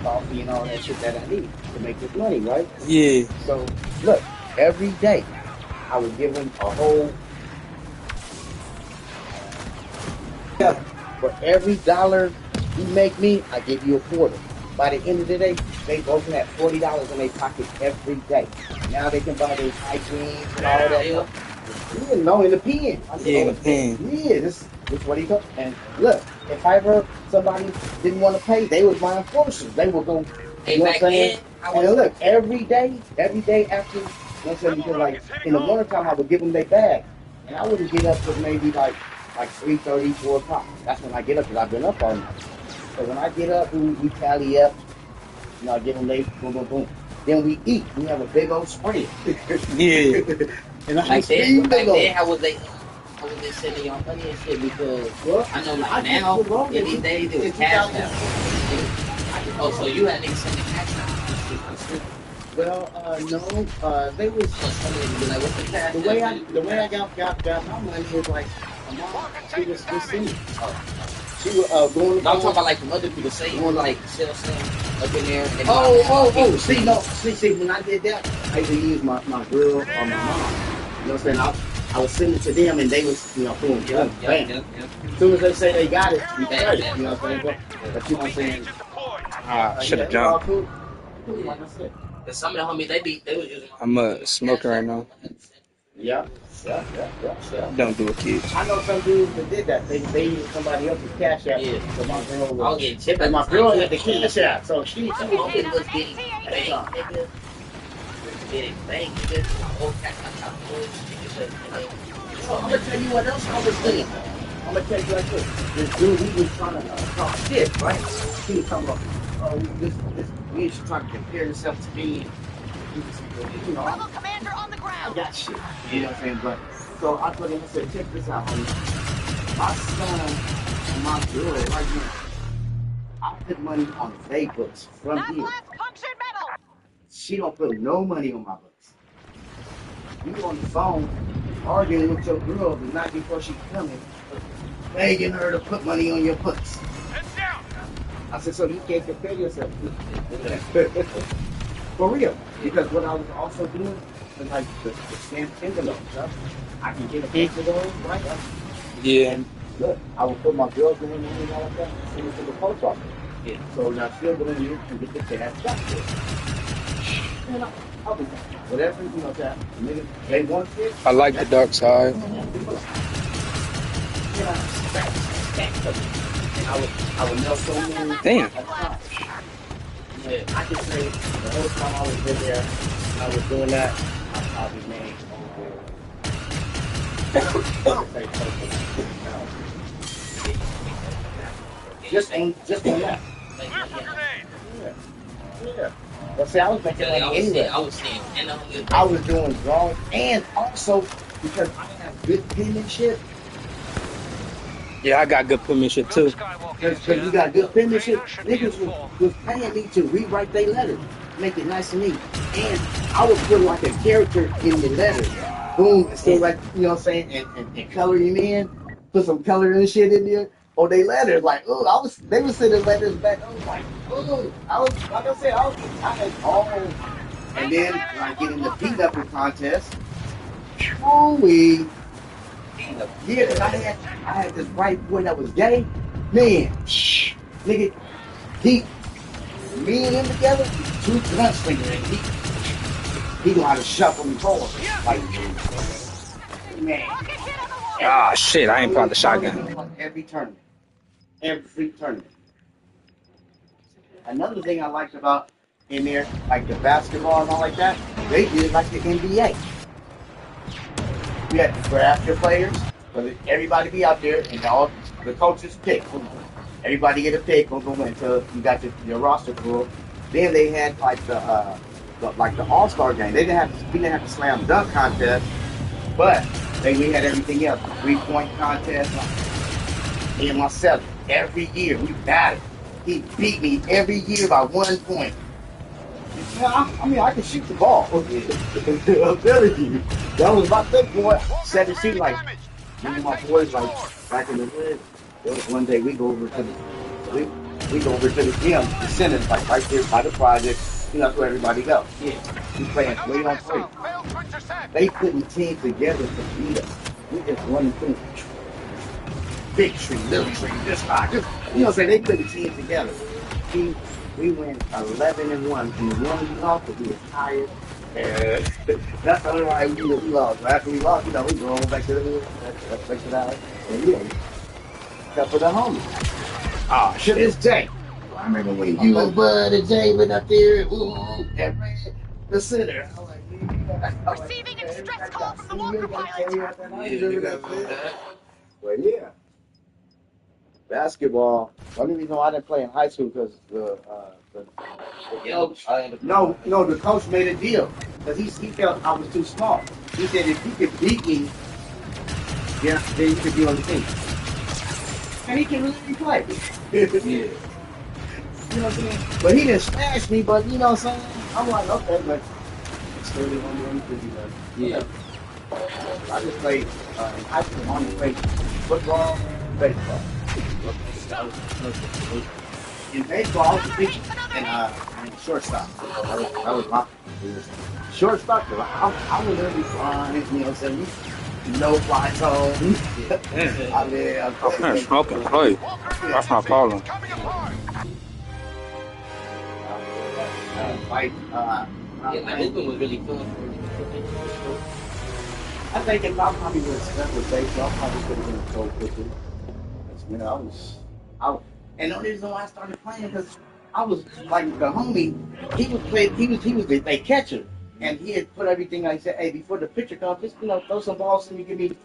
coffee and all that shit that I need to make this money, right? Yeah. So look, every day I would give him a whole. For every dollar you make me, I give you a quarter. By the end of the day, they both had $40 in their pocket every day. Now they can buy their ice creams and all that stuff. You didn't know in the pen. I said, Yeah, in the pen. Yeah, this what he told. And look, if I ever somebody didn't want to pay, they was buying forces. They would go. You know what I'm saying? And look, every day after, you know what I'm saying? Because like in the wintertime, I would give them their bag, and I wouldn't get up till maybe like 3:30, 4 o'clock. That's when I get up because I've been up all night. So when I get up, we tally up. You know, I get them late, boom, boom, boom. Then we eat. We have a big old spread. Yeah. And I back then, how was they sending y'all money and shit? Because I know like now, in these days, it was cash out. Oh, so you had niggas sending cash out? Well, no, they was like, what's the cash? the way I got my money is like my mom. She was sending. She was going. I'm talking about like from other people saying, like sell some up in there. And See, when I did that, I used to use my girl or my mom. You know what I'm saying? I was sending it to them, and they was, you know, boom, bam. As soon as they say they got it, we got it. You know what I'm saying? But you know what I'm saying? Should have jumped. Like I said. Some of the homies, they was using. I'm smoking right now. Yeah. Don't do it, kids. I know some dudes that did that. They used somebody else's cash app. Yeah. So my girl was. I was getting chipped. And my girl had the cash app, so she was getting bang, nigga. So I'm gonna tell you what else I was doing. I'm gonna tell you like this. This dude, he was trying to talk shit, right? He was talking about, oh, we should try to compare himself to me. You know, Commander on the ground. I got shit. You know what I'm saying? But so I put him and said, check this out, homie. My son and my girl right now, I put money on their books from here. Punctured metal. She don't put no money on my books. You on the phone arguing with your girl the night before she coming, begging her to put money on your books. I said, so you can't compare yourself. For real. Because what I was also doing was like the stamped envelopes. I can get a picture of those, right? Yeah. And look, I would put my girl's name and all like that and send it to the post office. Yeah. So now she'll go in here and get the cash back to it. And I'll be whatever, you know, that niggas, they want it. I like the dark side. I would know so many. Damn. Yeah, I can say the whole time I was in there, I was doing that, I probably made just on that. Yeah. But see, I was making money anyway. I was doing drawings, and also because I have good penmanship. Yeah, I got good penmanship too. Because you got good penmanship, niggas was paying me to rewrite their letters, make it nice and neat. And I would put like a character in the letter. Boom, so like, you know what I'm saying, and color him in, put some color and shit in there. Or they letters, like, oh, they were sending letters back. I was like, oh, like I said, I had all. And then when I get in the pinochle contest, truly. Yeah, I had this white boy that was gay. Man, nigga, me and him together, two gunslingers, and he know how to shuffle me forward. Like, man. Ah, shit, I ain't found the shotgun. Every tournament. Another thing I liked about in there, like the basketball and all like that, they did like the NBA. We had to draft your players, but everybody be out there and all the coaches pick. Everybody get a pick until you got your roster full. Then they had like the All-Star game. We didn't have the slam dunk contest, but we had everything else. 3-point contest. Me and myself, every year we battled. He beat me every year by 1 point. I mean, I can shoot the ball. I'm telling you. That was my thing, boy. 17, like, me and my boys, like, back in the hood, there was one day we go over to the We go over to the gym, the center, like right there by the project. You know, that's where everybody goes. Yeah. We playing 3-on-3. They putting teams together to beat us. We just running through. Big tree, little tree, this high, this. You know what I'm saying? They put the team together. We went 11-1, and the one we lost was the entire. That's the only why we lost. After we lost, you know, we go on back to the back to that. And yeah, except for the homies. Ah, to this day, I remember when you and Bud and Jay went up there, and ran the center. I was like, yeah. Receiving a distress call from the walker pilot. Well, yeah. Basketball. The only reason why I didn't play in high school because the coach. No, the coach made a deal because he felt I was too small. He said if he could beat me, yeah, then you could be on the team. And he can really play. Yeah. You know what I'm saying? But he didn't smash me. But you know what I'm saying? I'm like, okay, but it's really one to do. Yeah. I just played in high school. I only played football, baseball. In baseball, I was a pitcher and shortstop. That was my shortstop. I was gonna be fine, you know what I'm saying? No fly zone. I'm smoking play. That's my problem. Yeah, my hooping was really fun. I think if I probably would have stuck with baseball, I probably could have been a pro pitcher. You know, and the only reason why I started playing because I was like the homie. He was the catcher, and he had put everything. Like he said, hey, before the pitcher comes, just throw some balls to me, give me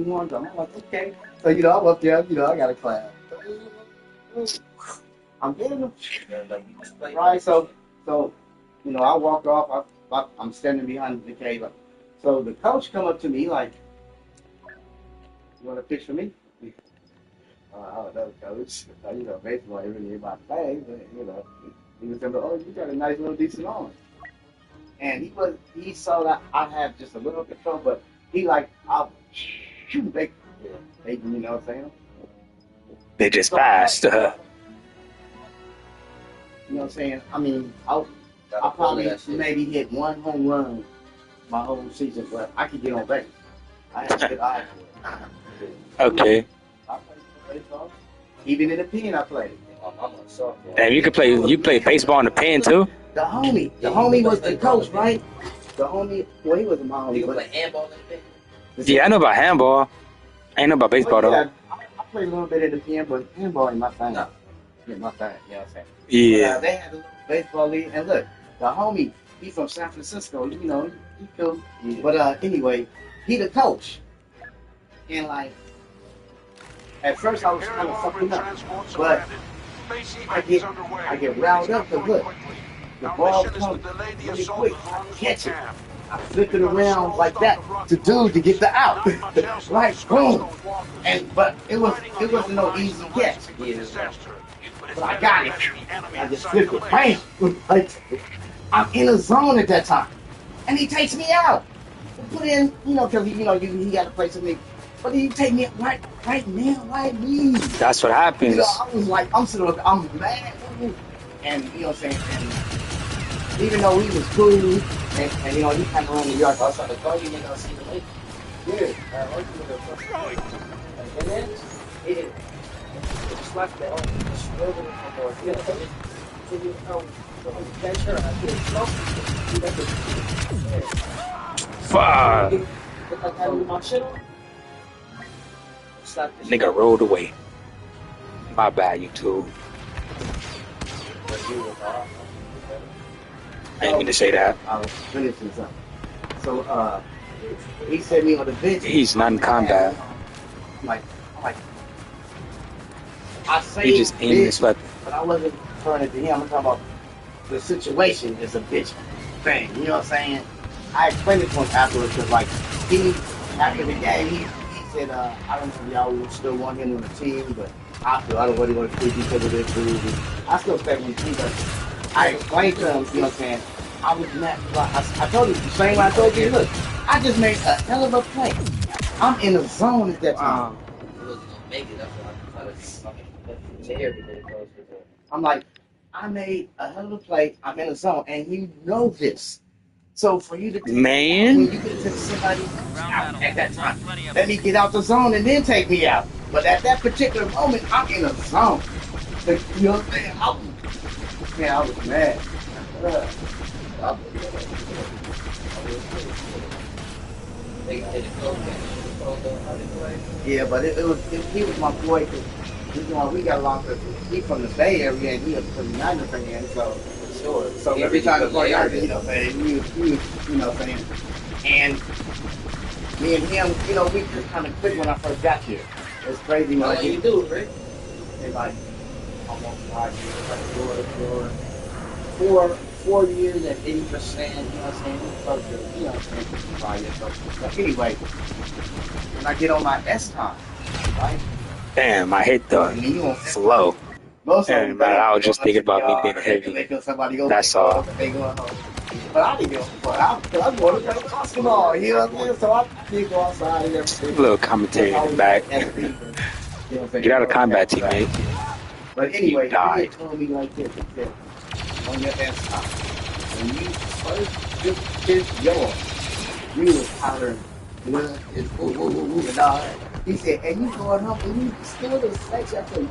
one. I'm like, okay. So I'm up there. I got a clap. I'm getting them. Right. So I walk off. I'm standing behind the cage. So the coach come up to me like, "You want to pitch for me?" I don't know, coach. Baseball ain't really my thing, but he was saying, "Oh, you got a nice little decent arm." And he saw that I had just a little control, but he like, I'll shoot, they, you know what I'm saying? They just fast. You know what I'm saying? I mean, I probably maybe hit one home run my whole season, but I could get on base. I had a good eye for it. Okay. I played baseball. Even in the pen, I played. Damn, you play baseball in the pen too? The homie was the coach, right? The homie, well, he wasn't my homie. You can play handball in the pen? Yeah, I know about handball. I ain't know about baseball though. I played a little bit in the pen, but handball ain't my thing. No. Ain't my thing, you know what I'm saying? Yeah. But, they had a little baseball league, and look, the homie, he from San Francisco, he cool. Yeah. But anyway, he the coach. And like, at first I was kind of fucking up, but I get riled up because look, the ball comes really quick. I catch it. I flip it around like that to get the out. Right, boom. But it wasn't no easy catch. But I got it. I just flipped it. Bam! Like, I'm in a zone at that time. And he takes me out. Put in, because he got to play something. But he take me right now, why me? That's what happens. I was like, I'm sitting there, I'm mad. And, you know what I'm saying? And even though he was cool, and he kind of ran the yard, I was like, oh, you nigga, I'll see you later. Yeah. And then, it slapped that. Fuck. Nigga rolled away. My bad, YouTube. I didn't mean to say that. I was finishing something. So, he set me on the bench. He's not in combat. I'm like, I say He just aimed his weapon. but I wasn't referring it to him. I'm talking about the situation is a bitch thing. You know what I'm saying? I explained it to him afterwards because, like, after the game, he said, I don't know if y'all would still want him on the team, but I don't really want to keep because of this dude. I still stay on the team, but I explained to him, you know what I'm saying? I was not, I told you the same way I told you, look, I just made a hell of a play. I'm in a zone at that time. It wasn't gonna make it. That's why I tried to chair because it goes to the I'm like, I made a hell of a play. I'm in a zone, and you know this. So for you to take me out when Man, you could have took somebody else out at that time, let me get out the zone and then take me out. But at that particular moment, I'm in a zone. Like, you know what I'm saying? I was mad. I was Yeah, but he was my boy. We got along because he from the Bay Area and he was from the United fan. So every time the play, you know, saying he was, you know, saying, and me and him, you know, we just kind of clicked when I first got here. It's crazy. How long you do, Rick? It's like almost 5 years, like 4 years at 80%. You know what I'm saying? Close to, you know what I'm saying? 5 years. But anyway, when I get on my S time, right? damn, I hate the flow. And man, I was just thinking about me being heavy. That's all. But I didn't go. I'm going to play basketball. You know what I'm saying? So I did go outside and everything. A little commentary in the back. Get out of combat, teammate. But anyway, You died. he told me like this. He said, on your S time, when you first just yours, you was hollering, blood is ooh, and all that. He said, and you going home and you still the sex after you.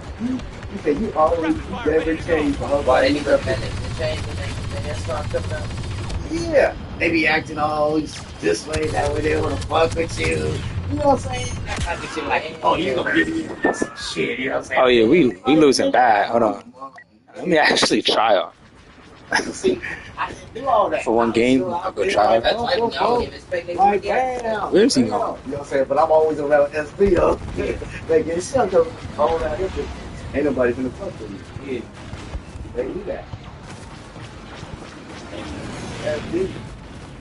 He said, you always never change. Why they need to change when they start coming out? Yeah. They be acting all this way, that way, they want to fuck with you. You know what I'm saying? That kind of shit like, oh, you gonna give me some shit, you know what I'm saying? Oh yeah, we losing bad. Hold on. Let me actually try off. See, I didn't do all that. For one game, I'll go try. That's like, I don't even expect they Like, to get damn. Where's he You know going? what I'm saying? But I'm always around SB, though. They get shut up all that. Ain't nobody gonna fuck with me. Yeah. They do that. SB.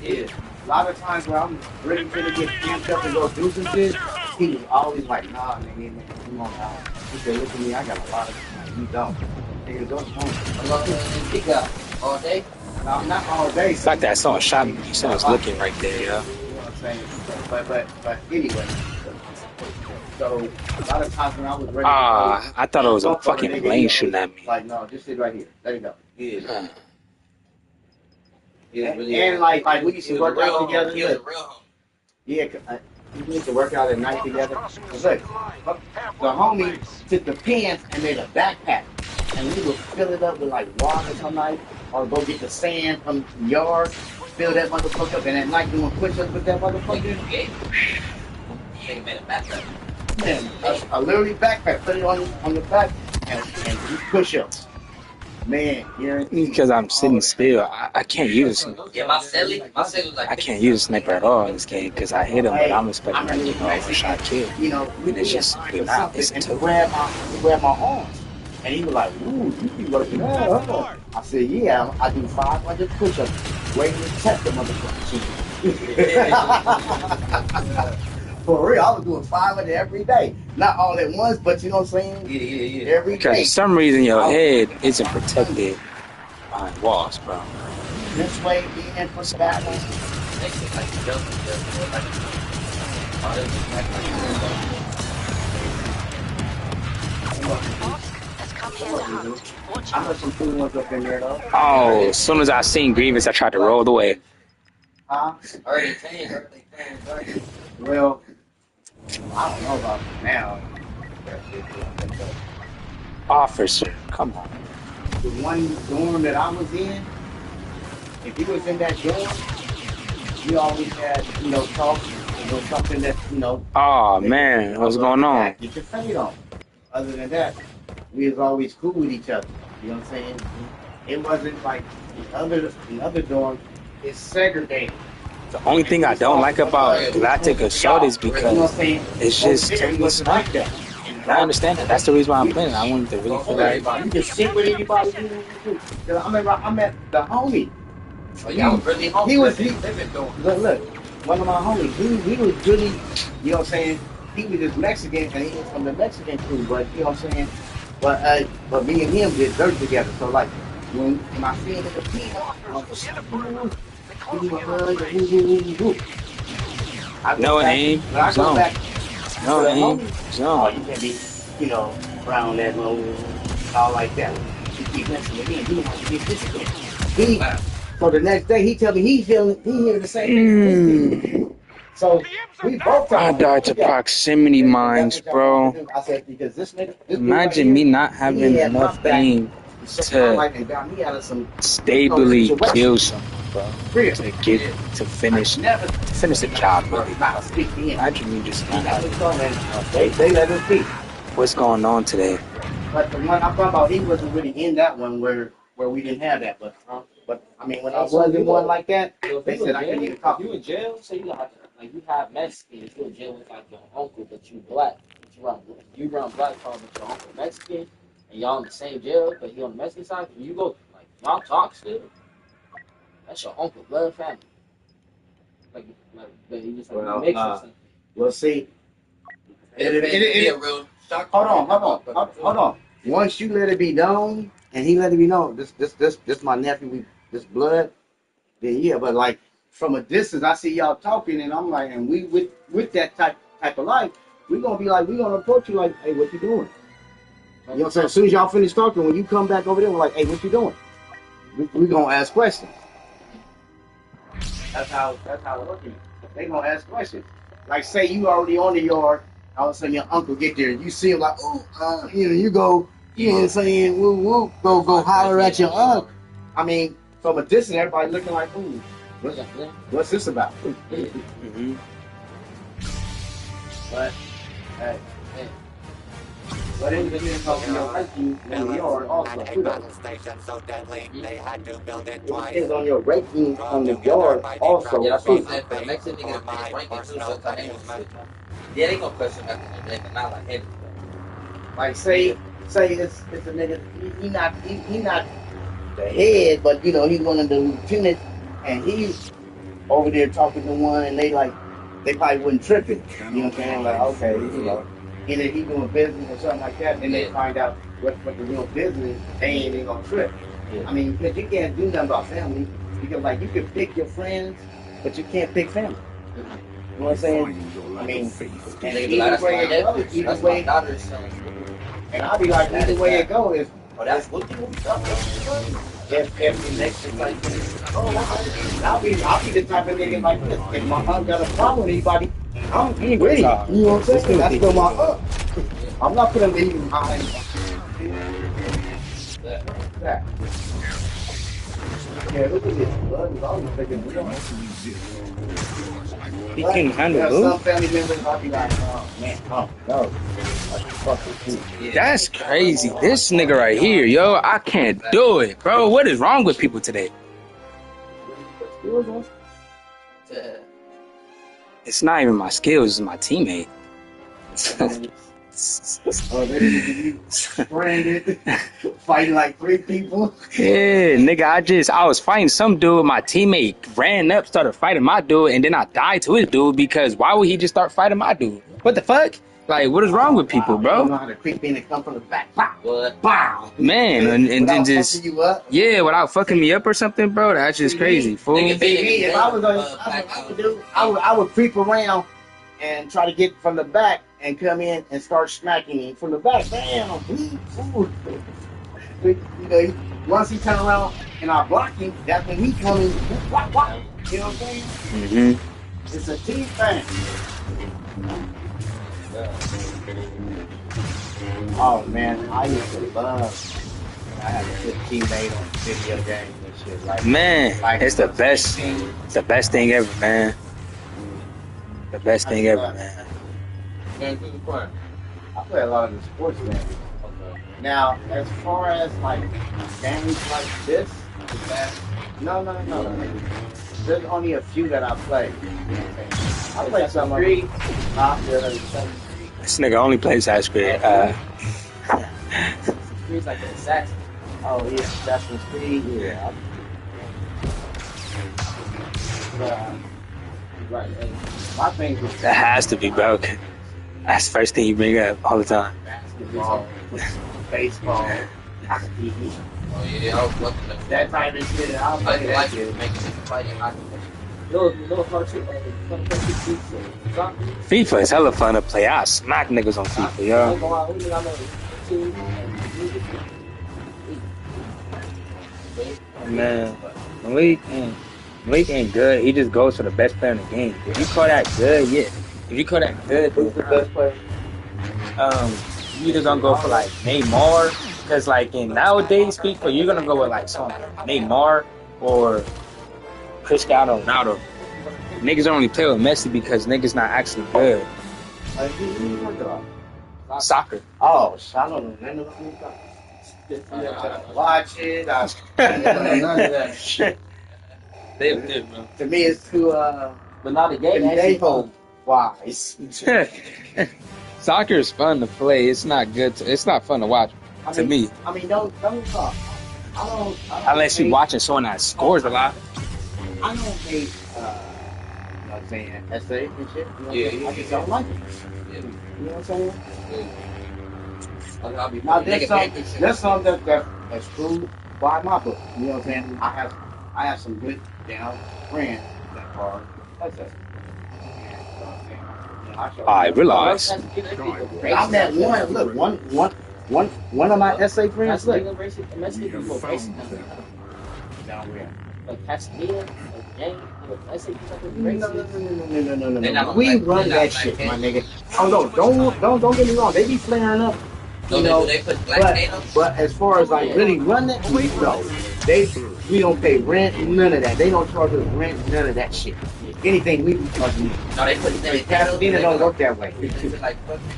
Yeah. A lot of times when I'm ready to get camped up and go do some shit, he was always like, nah, nigga, come on now. He said, look at me, I got a lot of time. You don't. Nigga, go home. He got all day. No, not all day. It's like that someone shot me. Someone's looking right there, yeah. You know what I'm saying? But anyway. So a lot of times when I was ready to I thought it was a fucking plane shooting at me. like, no, just sit right here. There you go. Yeah. And like we used to work out together. He was a real homie. Yeah, we used to work out at night together. Look, the homie took the pants and made a backpack, and we would fill it up with like water some night, or go get the sand from the yard, fill that motherfucker up, and at night doing push-ups with that motherfucker. Nigga made a backpack. Man, a literally backpack, put it on the back, and do push-ups. Man, you're Because I'm sitting still, I can't use it. Yeah, my celly was like I can't use a sniper at all in this game because I hit him, but I'm expecting like, one shot kill. you know, And it's just not. It's and two. grab my arms. And he was like, ooh, you be working out, huh? I said, yeah, I do 500 push-ups, waiting to test the motherfucker. For real, I was doing 500 every day. Not all at once, but you know what I'm saying? Yeah. Every Because day. for some reason your head isn't protected behind walls, bro. This way, and push back. I heard some cool ones up in there, though. Oh, as soon as I seen Grievous, I tried to roll away. Huh? Early teens. Well, I don't know about now. Officer, come on. The one dorm that I was in, if you was in that dorm, you always had, talk, something that, Oh man, what's going on? Get your fade on. Other than that, we was always cool with each other. You know what I'm saying? It wasn't like the other dorm is segregated. The only thing I don't like about Galactic Assault is because it's just totally like that. I understand that. That's the reason why I'm playing. I wanted to really feel like you can sit with anybody. I remember I met the homie. Oh, y'all was really homie. Look, one of my homies. He was really, you know what I'm saying? He was just Mexican and he was from the Mexican crew, but you know what I'm saying? But me and him did dirt together. So like when I see him at the peak, no aim, zone. No aim, Oh, zone. you can't be, around that low, all like that. keep messing with me, and he might get this again. So the next day, he tell me he hear the same thing. So we both. I died to proximity mines, bro. I said because this nigga. Imagine me not having enough aim to stably kill someone, bro. To finish the job, really. Imagine me just not having enough. They let us speak. What's going on today? But the one I'm talking about, he wasn't really in that one where we didn't have that. But I mean, when I was in one like that, they said I couldn't even talk. You in jail, so you have Mexicans. You in jail with like your uncle, but you black. But you run black car, but your uncle Mexican, and y'all in the same jail, but he on the Mexican side. You go like y'all talk still. That's your uncle, blood family. But he just like mix or something. We'll see. Hold on. Once you let it be known, and he let it be known, this my nephew, this blood, then yeah. But like from a distance, I see y'all talking, and I'm like, and we with that type of life, we gonna be like, we gonna approach you like, hey, what you doing? You know what I'm saying? As soon as y'all finish talking, when you come back over there, we're like, hey, what you doing? We gonna ask questions. That's how we're looking. They gonna ask questions. Like say you already on the yard. All of a sudden your uncle get there and you see him like, oh, you go, you know what I'm saying, woo woo, go holler at your uncle. I mean, from a distance, everybody looking like, ooh, what's this about? Mm-hmm. But hey. But it was just on your ranking in the yard also. It depends on your ranking on the yard also. Yeah, that's what I'm saying. The next thing they're gonna be ranking too, so yeah, they gonna question that, but not like heavy. Like say it's a nigga. He not the head, but you know he's one of the lieutenants, and he's over there talking to one, and they probably wouldn't trip it. You know what I'm saying? Like okay, you know. And if he doing business or something like that, then they find out what the real business is, they ain't gonna trip. I mean, because you can't do nothing about family. Because like you can pick your friends, but you can't pick family. You know what I'm saying? I mean, and either way it goes, either way, and I'll be like, either way it goes is, oh, that's what you if the next is like this, I'll be the type of nigga like this. If my aunt got a problem with anybody, I'm with it. You know what I'm saying? That's still my aunt. I'm not gonna leave him behind. That. Yeah, look at this. Blood is always thinking real. He can handle some family members I'll be like, oh man, oh no. That's crazy. This nigga right here, yo, I can't do it, bro. What is wrong with people today? It's not even my skills, it's my teammate. Branded, fighting like 3 people. Yeah, nigga, I was fighting some dude. My teammate ran up, started fighting my dude, and then I died to his dude because why would he just start fighting my dude? What the fuck? Like, what is wrong with people, bro? You know how to creep in and come from the back. Bow. Man, and then just without fucking me up or something, bro. That's just crazy, fool. If I was I would creep around and try to get from the back and come in and start smacking him from the back. Bam! You know, once he turn around and I block him, that's when he come in. Wop, wop. You know what I'm saying? Mm-hmm. It's a team thing. Oh man, I used to love. I had a good teammate on video games and shit. Like, man, it's the best. It's the best thing ever, man. The best thing ever, man. I play a lot of the sports games. Okay. Now, as far as like games like this, no. There's only a few that I play. I play some of them. This nigga only plays Assassin's Creed. Creed's like an assassin. Oh yeah, Assassin's Creed. Yeah. Right. My thing was that has to be broken. That's the first thing you bring up all the time. Basketball, baseball, hockey. Oh yeah, I was looking at that type of shit. I play that shit. FIFA is hella fun to play. I smack niggas on FIFA, yo. Man, Malik ain't good. He just goes for the best player in the game. If you call that good, yeah. If you call that good, Who's the best player? you either gonna go for like Neymar, because like in nowadays people, you're gonna go with like someone like Neymar or Cristiano Ronaldo. Niggas only play with Messi because niggas not actually good. Soccer. Oh, I don't know. Watch it. I don't know none of that shit. To me, it's too But not the game. Actually, wise. Soccer is fun to play. It's not good. It's not fun to watch. To me, I mean, don't talk. I don't unless you're watching someone that scores a lot. I don't hate, you know what I'm saying, essay and shit. You know what I'm saying? I just don't like it. You know what I'm saying? Now, there's some that's true by my book. You know what I'm saying? I have some good down friends that are essay. I realize. I met one of my essay friends. Look. Down where? Like Pasadena, like James, like No. We run that shit, my nigga. Oh no, don't get me wrong. They be flaring up. You know, but as far as like really run that, no. We don't pay rent, none of that. They don't charge us rent, none of that shit. Anything we be charging. No, they put Pasadena don't work that way.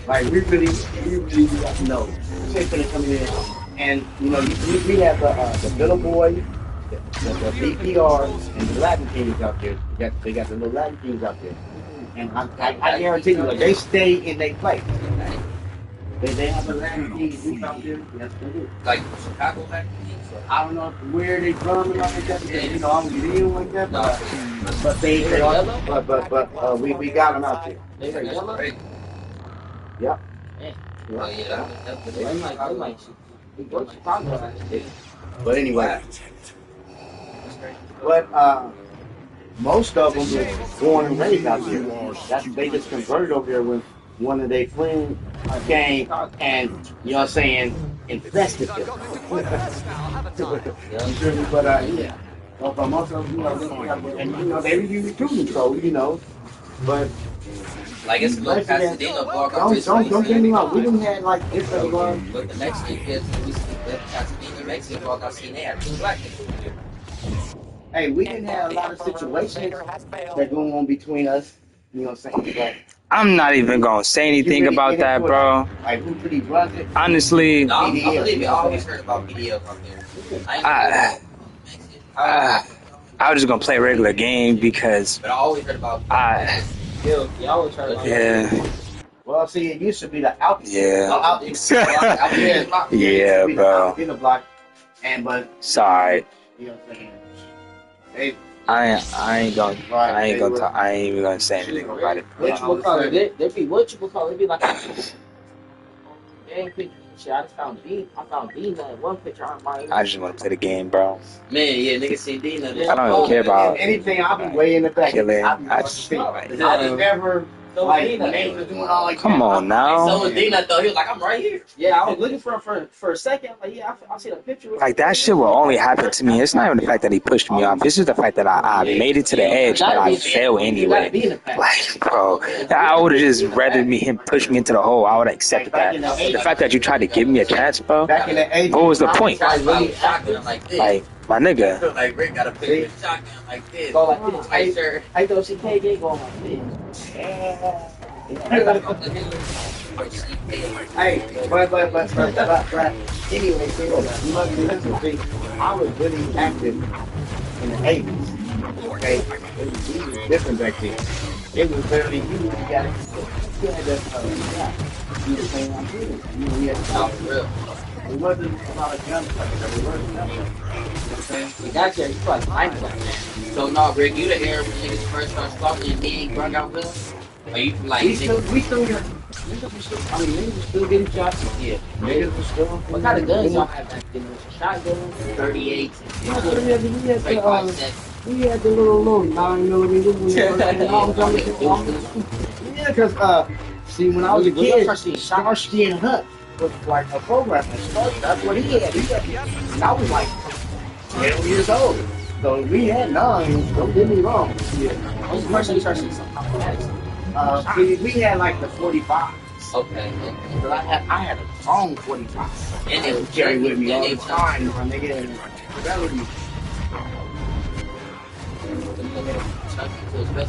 Like we really no. Shit finna come in, and you know we have the little boy. The BPRs and the Latin teams out there. They got the little Latin teams out there. And I guarantee you, like, they stay and they play. They have a Latin team out there. Yes, they do. Like Chicago Latin teams? I don't know where they from and all like that. Because, you know, I'm dealing like that. But we got them out there. They are yellow? Yep. Yeah. Oh, yeah. But anyway. But most of them are born and raised out there. They just converted over there when one of their friends came and, you know what I'm saying, infested them. But yeah. But most of them, you know, and you know, they be recruiting, so you know. But like it's a little Pasadena bar. Don't get me wrong. We didn't have like this one. But the Mexican kids, we see the Pasadena Mexican bar. I seen they had 2 black kids. Hey, we didn't have a lot of situations that go on between us. You know what I'm saying? But I'm not even gonna say anything really about that, bro. Like who pretty runs it? Honestly, no, I believe I always heard about BDL from there. I was just gonna play a regular game because. But I always heard about. Yeah. Well, see, it used to be the out. Yeah. Yeah, bro. In the block, but sorry. You know what I'm saying? I ain't even gonna say anything about it. What you call it? They be what you call it? They be like, dang picture. Shit, I found Dina in one picture on my. I just want to play the game, bro. Man, yeah, niggas see Dina. I don't even care about anything. I'll be way in the back. Killing. I just never. Like, when they was doing all like come on now. So was Dina though. He was like, I'm right here. Yeah, I was looking for a second. Like, yeah, I see the picture. Like that shit will only happen to me. It's not even the fact that he pushed me off. It's just the fact that I made it to the edge, but I fell anyway. Like, bro, I would have just rather him push me into the hole. I would have accepted that. The fact that you tried to give me a chance, bro. What was the point? Like, my nigga. Like Rick got a picture shotgun like this. Go like this. Hey, sir. I thought she can't get going like this. Hey, but anyway, I was really active in the 80s. Okay, it was different back then. It was literally you had to do the same I'm doing. We had to talk real. It wasn't about a gun fight. We got you. You like that. So no, Rick, you the era when niggas first started stalking and he ain't brung out with us? Are you like we still got niggas were still getting shots. Yeah. Niggas were still. What kind of guns y'all have back then? Shotguns? 38. We had the little 9mm. Yeah, because see, when I was a kid, Starsky and Hutch was like a program. That's what he had. And I was like 12 years old. So we had 9, don't get me wrong. Yeah. When's the first time you started seeing some We had like the 45. Okay. So I had a long 45. And they would carry with me all the time. My nigga, rebellion.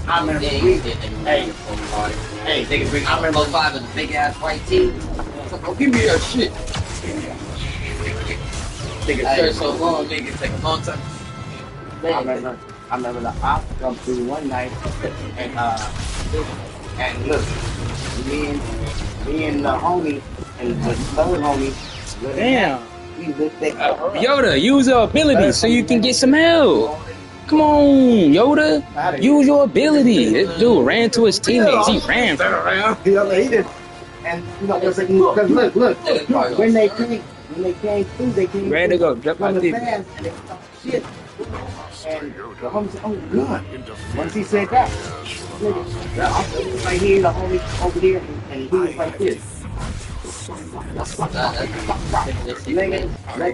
I remember hey, nigga bring out 5 in the big ass white tee. Oh, give me that shit. Nigga search so long, nigga take a long time. I remember the op come through one night and look, me and the homie and the third homie. Damn. We looked at Yoda, use your ability so you can get some help. Come on, Yoda. Use your ability. This dude ran to his teammates. He ran. He did. And you know, because look, when they came through, they came ready to go. Jump from my the team. fast and they thought shit. And the homie said, "Oh God!" Once he said that, nigga, right here, the homie over there, and he was like this.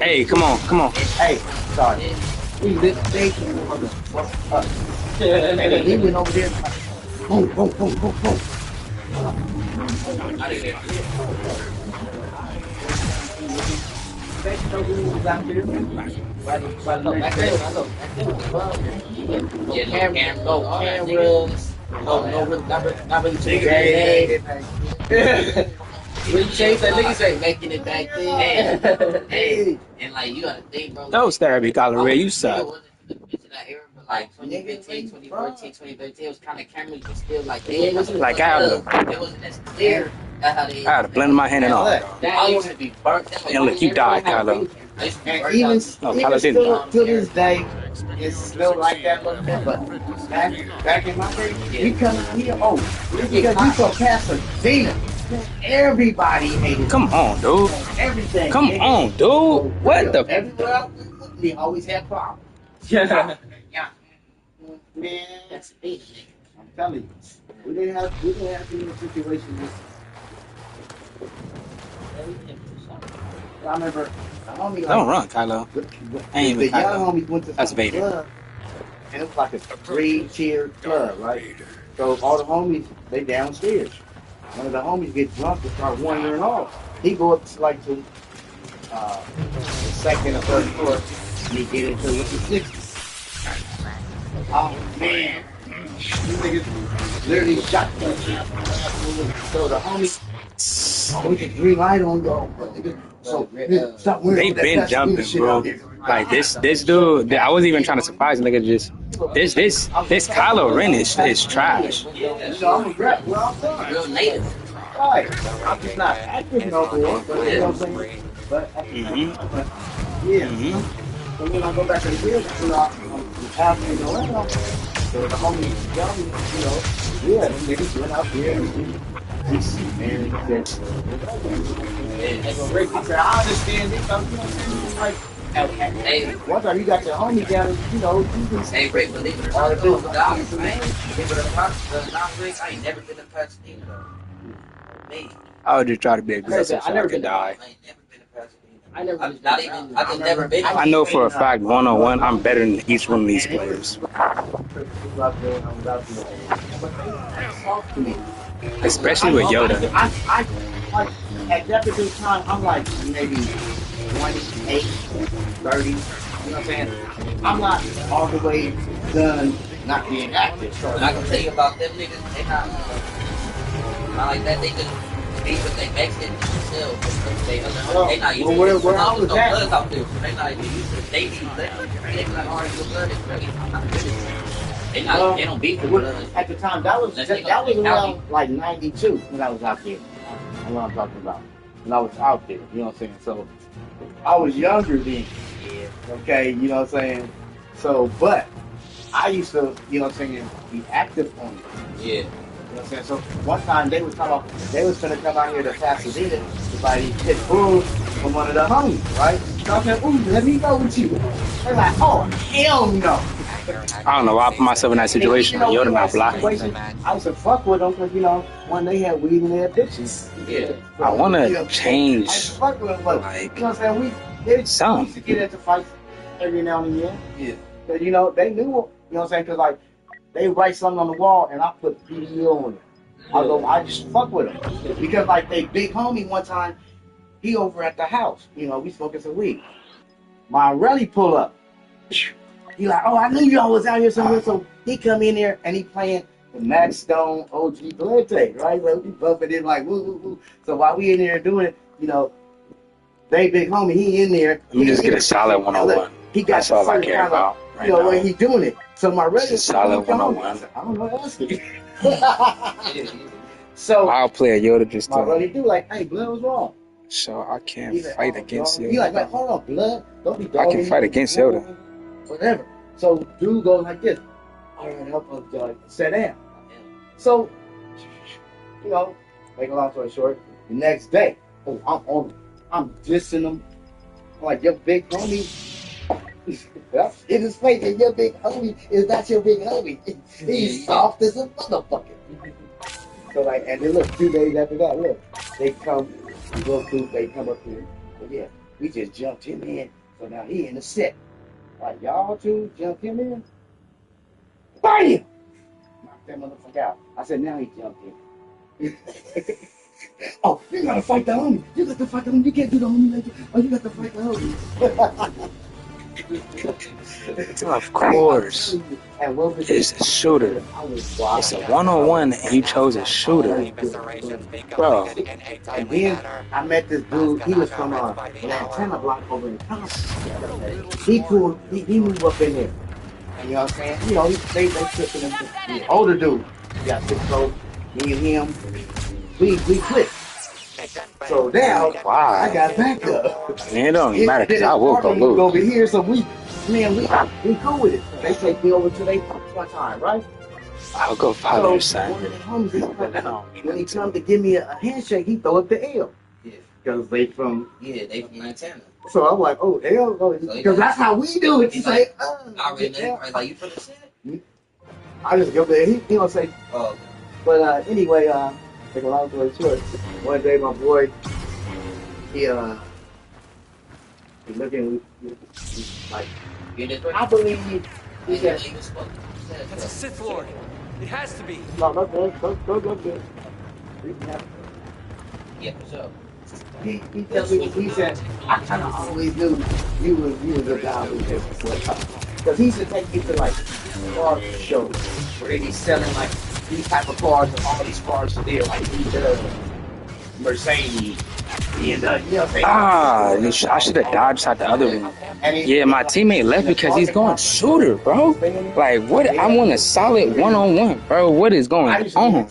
Hey, come on. Hey, sorry. We lit station on the and then he went over there. Boom. Not really too we changed that nigga say making it back then. Hey. And like you gotta think, bro. Don't stare at me, Colin. You suck. Like 2015, 2014, 2013, it was kind of cameras, but still like they wasn't like I wasn't as clear. That's how they. had to blend my hand and all. That used to be burnt. And look, you died, Kylo. And even still to this day, it's still like that little bit. But back in my day, we come here, because we from Pasadena. Everybody hated. Come on, dude. Everything. Come on, dude. What the? Everywhere else we always had problems. Yeah. Man, that's it. I'm telling you, we didn't have to be in a situation. I remember the homie. Don't run, Kylo. I ain't even the young Kylo. homies went to That's some Vader. club, and it was like a 3-tier club, right? So all the homies, they downstairs. One of the homies get drunk and start wandering off. He go up to like the second or third floor, and he get into with the 60s. Oh man, these niggas literally shot the so the homies get green light on y'all. So stop They been jumping, bro. Like this dude. I wasn't even trying to surprise nigga. Just this Kylo Ren is trash. You know, I'm a rep. Well, I'm done. Real native. Right. I'm just not active no more. But you know what I'm saying? But yeah. So when I go back to the field, you know, I'm happening around. So the homies tell me, you know, yeah, the niggas went out there and we see, man. I said, I understand this. I'm like, hey, one time you got your homie down, you know, hey, Rick, believe it or not, I ain't never been to Pasadena, though. Me. I would just try to be aggressive so I could die. I ain't never been to Pasadena. I just never been. I know for a fact, 1-on-1, I'm better than each one of these players. Especially with Yoda. I at that particular time, I'm like maybe 28, 30. You know what I'm saying? I'm not all the way done not being active. So I can tell you about them niggas. They not like that. They just beat with they Mexican themselves. They not using where I was at. Out there. They not using. They be like already good blood. They don't beat the blood. At the time, that was around like 92 when I was out there. That's what I'm talking about. When I was out there, you know what I'm saying? So I was younger then. Okay, you know what I'm saying? So, but I used to, you know what I'm saying, be active on it. Yeah. You know what I'm saying? So one time they was gonna come out here to Pasadena to buy these pit bulls from one of the homies, right? So I said, ooh, let me go with you. They're like, oh, hell no. I don't know why I put myself in that situation. Yoda not blocking. I was to fuck with them because, you know, one, they had weed in their bitches. Yeah. So, I want to change, I fuck with them, but, like, you know what I'm saying? We used to get into fights. every now and then. Yeah. Cause you know they knew, you know what I'm saying? Cause like they write something on the wall and I put BDO on it. I just fuck with them because like they big homie one time, he over at the house. You know, we smoking some weed. My rally pull up. He like, oh, I knew y'all was out here somewhere. So he come in there and he playing the Max Stone OG Glente, right? So we bumping in like woo woo woo. So while we in there doing it, you know, they big homie, he in there. Let me just get a solid 101. He got That's all I care about. You know, when he doing it. So my rally is solid 101. I don't know what else. So I'll play a Yoda just my buddy do like, hey, blood, what's wrong? So I can't fight against Yoda. He like, hold on, blood, don't be I can fight against Yoda. Whatever. So dude goes like this. All right, help us sit down. So, you know, make a long story short, the next day, I'm dissing him. I'm like, your big homie. In his face, and your big homie is not your big homie. He's soft as a motherfucker. So like, and then look, 2 days after that, look, they come, they come up here. But yeah, we just jumped him in. So now he in the set. Like, y'all two jumped him in? Bam! Knocked that motherfucker out. I said, now he jumped in. Oh, you gotta fight the homie. You got to fight the homie. You can't do the homie like it. Oh, you got to fight the homie. Of course. It's a shooter. It's a 101 and you chose a shooter. Bro. And then I met this dude. He was from an antenna block over in Thompson. He moved up in there. You know what I'm saying? You know, they took him. Older dude. He got 6 foot. Me and him. We clicked. So now I got backup. It don't even matter because I will go lose. Over here, so we cool with it. They take me over to their one time, right? I'll go follow your son. When he come to give me a handshake, he throw up the L. Yeah. Because they from Montana. So I'm like, oh, L, because that's how we do it. He's like, I already know. Like, you from the set? I just go there. He don't say. Oh. But anyway, take a long story short. One day, my boy, he looking like, I believe he said, That's a Sith Lord. It has to be. no, go. Yeah, for sure. He tells me, he said, I kind of always knew you was a guy who just, because he used to take me to like car shows where they be selling like these type of cars and all these cars are there, like these Mercedes. And, you know what I'm saying? I should have dodged out the other one. Yeah, my teammate left because he's going shooter, bro. Like, what? I want a solid 1-on-1, bro. What is going on?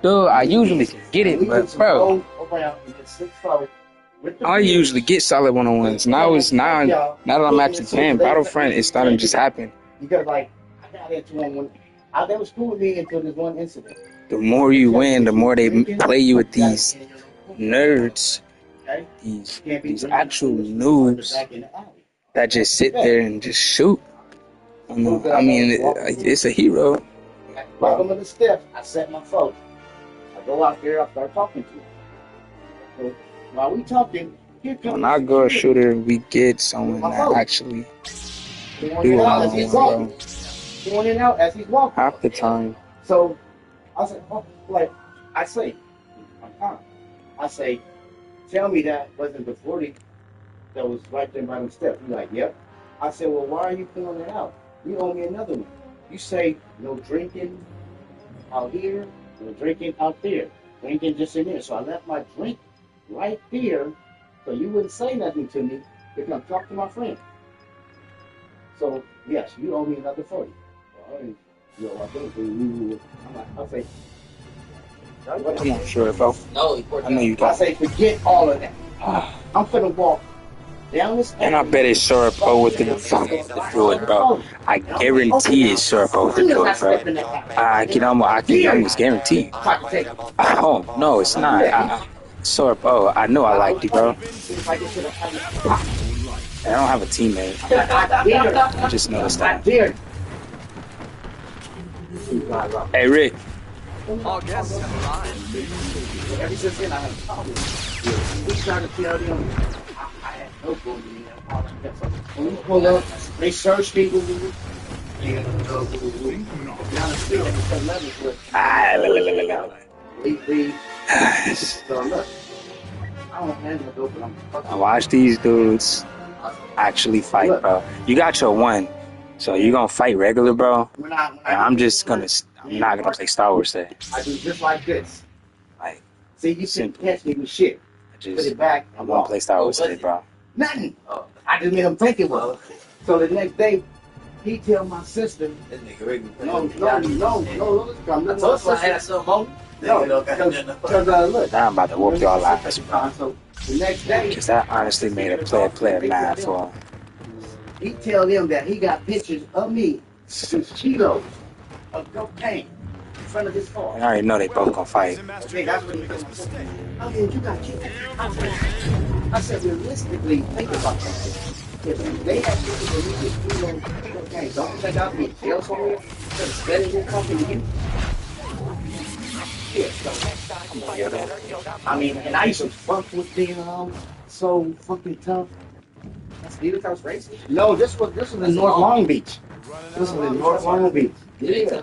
Dude, I usually get it, but, bro, I usually get solid 1-on-1s. Now that I'm actually playing BattleFront, it's starting to just happen. Because, like, I got into one. That was cool with me until this one incident. The more you win, the more they play you with these nerds, these actual noobs that just sit there and just shoot. I mean, it's a hero. Bottom of the steps, I set my phone. I go out there, I start talking to him. So while we talking, here comes when I go a shooter, we get someone that actually do it on going in and out as he's walking. half the time. So I said, I say, tell me that wasn't the 40 that was right there by the steps. He's like, yep. I said, well, why are you pulling it out? You owe me another one. You say no drinking out here, no drinking out there. Drinking just in there. So I left my drink right there so you wouldn't say nothing to me to come talk to my friend. So, yes, you owe me another 40. I say, Come on, sure, bro. No, I know you got I say, forget all of that. I'm finna walk down this. And I bet it's Surapo with the fluid, bro. I guarantee it's Surapo with the fluid, bro. I can almost guarantee. Oh, no, it's not. Surapo, I know I liked you, bro. I don't have a teammate. I just noticed that. Hey, Rick. All guests have arrived. Ever since then, I have problems. We started to tell them I had When you pull up, they search people. Down the street at the levels with so look, I don't handle it, but I'm fucking. I watch these dudes actually fight, bro. You got your one, so you gonna fight regular, bro. And I'm not gonna play Star Wars today. I do just like this. Like, see, you shouldn't catch me with shit. Put it back. I'm gonna play Star Wars today, bro. Nothing. I just made him think it was. So the next day, he tell my sister, no, I told her I had some more. No, because look. Now I'm about to whoop y'all ass, bro. So the next day, Because that honestly made a player mad for him. he tell them that he got pictures of me with kilos of cocaine in front of his car. I already know they both gonna fight. Okay, that's what he told me. Oh yeah, you got kilos. I said, realistically, think about that. If they had pictures of me with kilos of cocaine, don't you think I'd be in jail somewhere? Instead of spending your company. Yeah, so I mean, and I used to fuck with being so fucking tough. That's House racist? No, this was in North Long Beach. This was in North Long Beach. Yeah.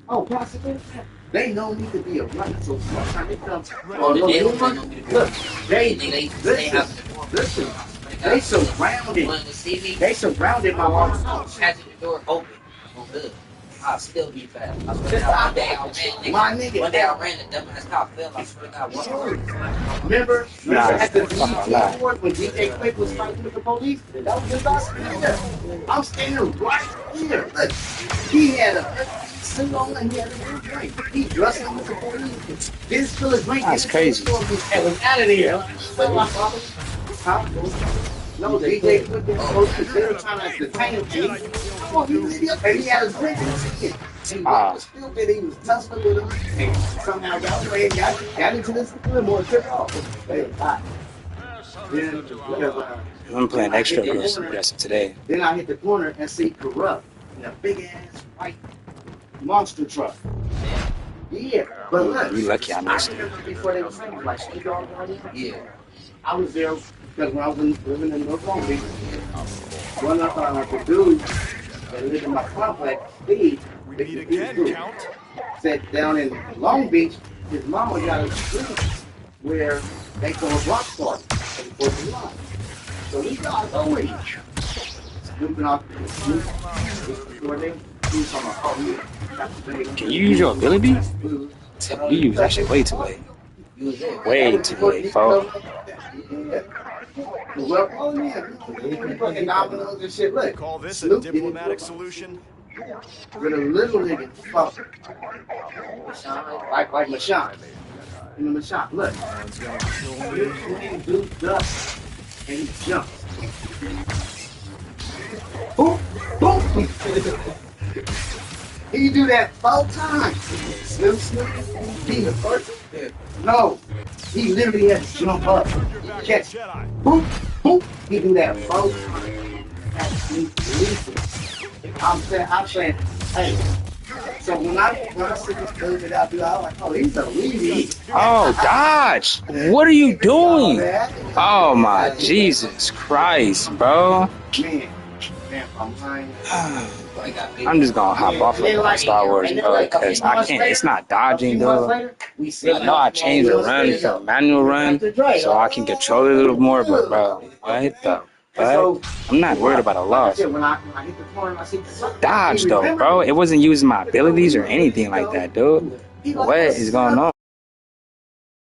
Oh, possibly. They know me to be a runner, so sometimes they come. Look, listen. They surrounded my mom's house. Had the door open. Good. I'll still be fast. I swear to God, one day I ran the dumbass cop fell. I swear to God, Remember at the DT court when DJ Quick was fighting with the police? That was just us here. I'm standing right here. Look, he had a suit on and he had a blue drink. He dressed him with the police. Didn't spill his drink. That's crazy. And was out of there. Huh? No, DJ Quick was supposed to be trying to detain him. And he had a drink in his hand. He was stupid, he was tussling with him, and somehow got away and got into this limo and took off. I'm playing extra the rest of today. Then I hit the corner and see Corrupt in a big ass white monster truck. Yeah, but look, You lucky I missed it. remember before they were famous, like Snoop Dogg and all that? Yeah. I was there because when I was living in North Long Beach, one of the dudes that lived in my complex, Steve, said down in Long Beach, his mama got a street where they go a block party for the 4th of July. So we got going. Snooping off before they do something. Can you use your ability? You use that shit way too late. Way too late, folks. Well, oh yeah, fucking dominoes and shit. Look, Call this a Snoop diplomatic solution? with a little nigga fuck. Like Mashawn. In the Mashawn. Look. This dude ducks and he jumps. Boom, boom. He do that 4 times. Snoop, he the first. No, he literally had to jump up, catch, boom, boom. He do that 4 times. That's lethal. I'm saying, hey. So when I see this dude that I do, I'm like, oh, he's a weedy. Oh, Dodge! What are you doing? Oh my Jesus Christ, bro! Man, I'm lying. I'm just gonna hop off of Star Wars, bro, because I can't. It's not dodging, though. No, I changed the run from manual run so I can control it a little more. But bro, what the fuck? I'm not worried about a loss. Dodge though, bro. It wasn't using my abilities or anything like that, dude. What is going on?